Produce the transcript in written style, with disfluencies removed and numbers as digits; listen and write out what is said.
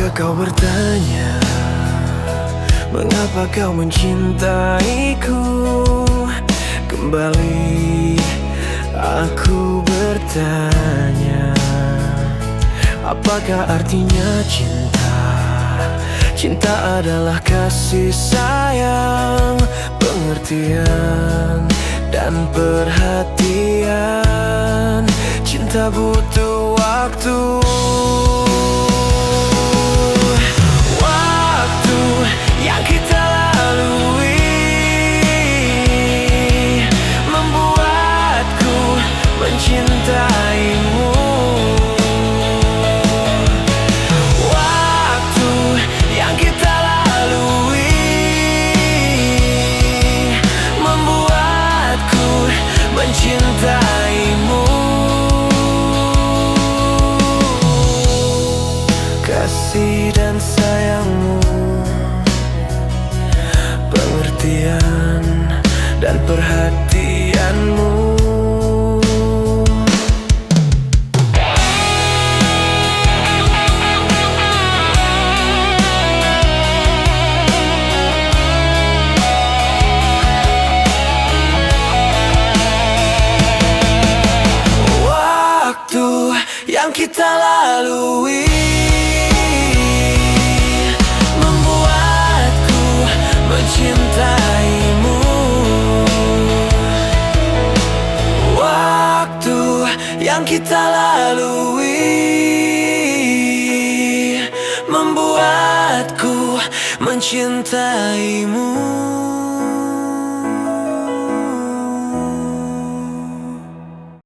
Jika kau bertanya mengapa kau mencintaiku, kembali aku bertanya, apakah artinya cinta? Cinta adalah kasih sayang, pengertian dan perhatian. Cinta butuh waktu, waktu yang kita lalui membuatku mencintaimu. Waktu yang kita lalui membuatku mencintaimu. Kasih dan sayangmu, pengertian dan perhatianmu. Waktu yang kita lalui membuatku mencintaimu. Waktu yang kita lalui membuatku mencintaimu.